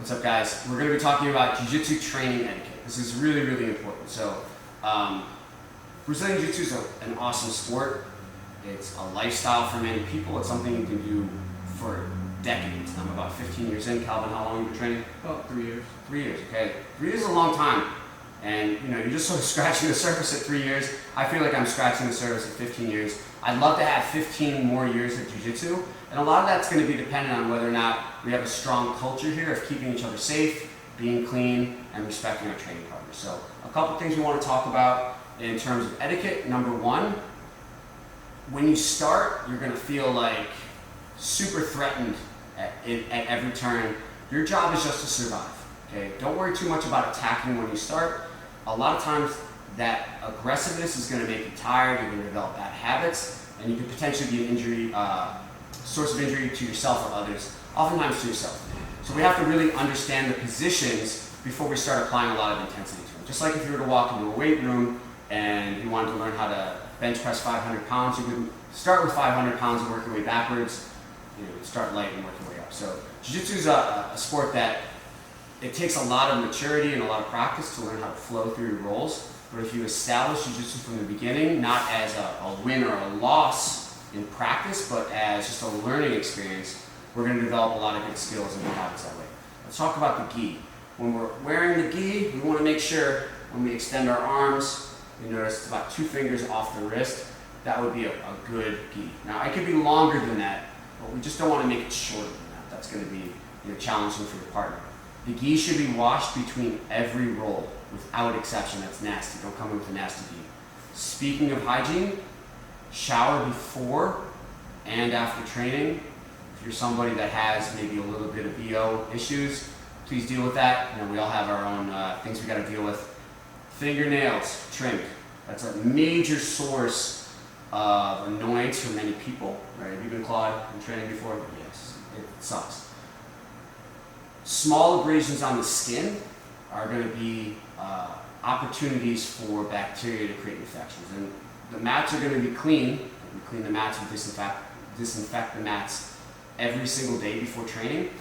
What's up, guys? We're going to be talking about Jiu Jitsu training etiquette. This is really, really important. So, Brazilian Jiu Jitsu is an awesome sport. It's a lifestyle for many people. It's something you can do for decades. I'm about 15 years in. Calvin, how long have you been training? About 3 years. 3 years, okay. 3 years is a long time. And you're just sort of scratching the surface at 3 years. I feel like I'm scratching the surface at 15 years. I'd love to have 15 more years of Jiu-Jitsu. And a lot of that's going to be dependent on whether or not we have a strong culture here of keeping each other safe, being clean, and respecting our training partners. So a couple things we want to talk about in terms of etiquette. Number one, when you start, you're going to feel like super threatened at every turn. Your job is just to survive. Okay? Don't worry too much about attacking when you start. A lot of times that aggressiveness is going to make you tired, you're going to develop bad habits, and you could potentially be an source of injury to yourself or others, oftentimes to yourself. So we have to really understand the positions before we start applying a lot of intensity to them. Just like if you were to walk into a weight room and you wanted to learn how to bench press 500 pounds, you would start with 500 pounds and work your way backwards. Start light and work your way up. So Jiu-Jitsu is a sport that it takes a lot of maturity and a lot of practice to learn how to flow through your roles. But if you establish Jiu-Jitsu from the beginning, not as a win or a loss in practice, but as just a learning experience, we're going to develop a lot of good skills and good habits that way. Let's talk about the gi. When we're wearing the gi, we want to make sure when we extend our arms, you notice it's about 2 fingers off the wrist. That would be a good gi. Now, it could be longer than that, but we just don't want to make it shorter than that. That's going to be challenging for your partner. The gi should be washed between every roll, without exception. That's nasty. Don't come in with a nasty gi. Speaking of hygiene, shower before and after training. If you're somebody that has maybe a little bit of BO issues, please deal with that. We all have our own things we got to deal with. Fingernails trimmed. That's a major source of annoyance for many people. Right? Have you been clawed in training before? Yes, it sucks. Small abrasions on the skin are going to be opportunities for bacteria to create infections. And the mats are going to be clean. We clean the mats and disinfect the mats every single day before training.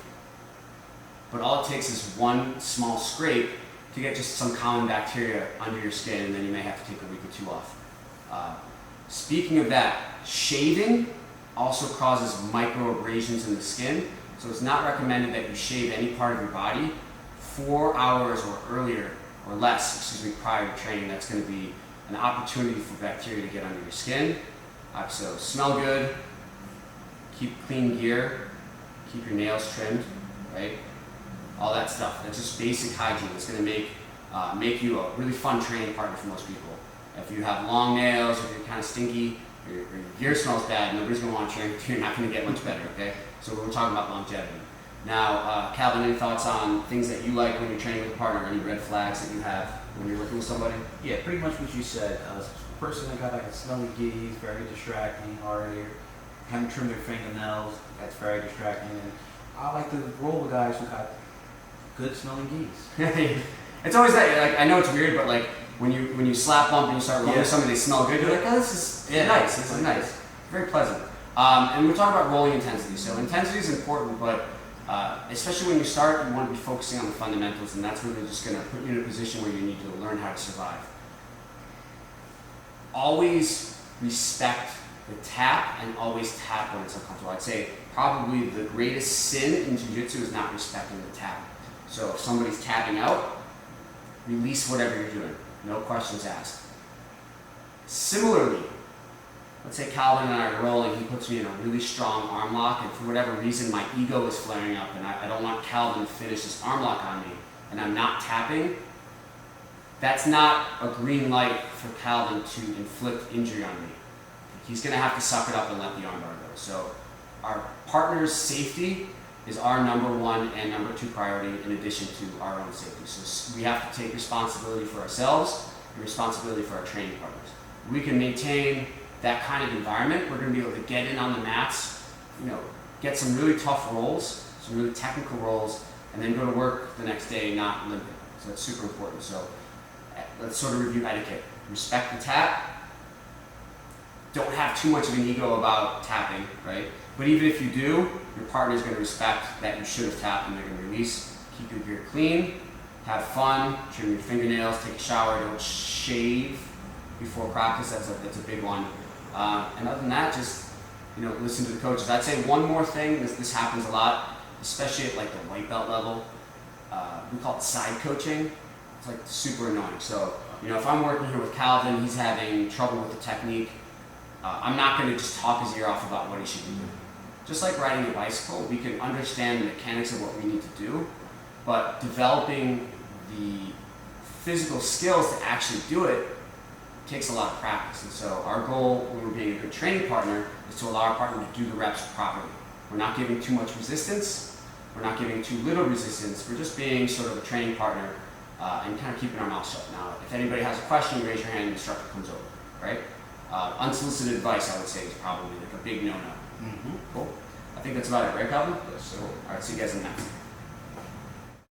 But all it takes is one small scrape to get just some common bacteria under your skin, and then you may have to take a week or 2 off. Speaking of that, shaving also causes micro abrasions in the skin. So it's not recommended that you shave any part of your body 4 hours or earlier or less, prior to training. That's going to be an opportunity for bacteria to get under your skin. So smell good, keep clean gear, keep your nails trimmed, right? All that stuff. That's just basic hygiene. It's going to make you a really fun training partner for most people. If you have long nails, if you're kind of stinky, or your gear smells bad, nobody's going to want to train with you. You're not going to get much better, okay? So we're talking about longevity. Now, Calvin, any thoughts on things that you like when you're training with a partner? Any red flags that you have when you're working with somebody? Yeah, pretty much what you said. Personally, I got like a smelly gi, very distracting, or having trimmed their fingernails, that's very distracting. And I like to roll with guys who got good smelling gis. It's always that, like, I know it's weird, but like when you slap bump and you start rolling with somebody, they smell good, you're like, oh, this is nice, this is nice. Very pleasant. And we're talking about rolling intensity. So intensity is important, but especially when you start, you want to be focusing on the fundamentals, and that's really just going to put you in a position where you need to learn how to survive. Always respect the tap, and always tap when it's uncomfortable. I'd say probably the greatest sin in Jiu-Jitsu is not respecting the tap. So if somebody's tapping out, release whatever you're doing. No questions asked. Similarly, let's say Calvin and I are rolling, he puts me in a really strong arm lock, and for whatever reason my ego is flaring up and I don't want Calvin to finish this arm lock on me, and I'm not tapping. That's not a green light for Calvin to inflict injury on me. He's going to have to suck it up and let the arm bar go. So our partner's safety is our #1 and #2 priority, in addition to our own safety. So we have to take responsibility for ourselves and responsibility for our training partners. We can maintain that kind of environment. We're going to be able to get in on the mats, get some really tough rolls, some really technical rolls, and then go to work the next day not limping. So that's super important. So let's sort of review etiquette. Respect the tap. Don't have too much of an ego about tapping, right? But even if you do, your partner is going to respect that you should have tapped, and they're going to release. keep your gear clean, have fun, trim your fingernails, take a shower, don't shave before practice. That's a big one. And other than that, just listen to the coaches. I'd say one more thing. This happens a lot, especially at like the white belt level. We call it side coaching. It's like super annoying. So if I'm working here with Calvin, he's having trouble with the technique. I'm not going to just talk his ear off about what he should be doing. Just like riding a bicycle, we can understand the mechanics of what we need to do, but developing the physical skills to actually do it takes a lot of practice. And so our goal when we're being a good training partner is to allow our partner to do the reps properly. We're not giving too much resistance. We're not giving too little resistance. We're just being sort of a training partner and kind of keeping our mouth shut. Now, if anybody has a question, you raise your hand and the instructor comes over, right? Unsolicited advice, I would say, is probably like a big no-no. Cool. I think that's about it, right, Calvin? Yes, sir. Cool. All right, see you guys in the next.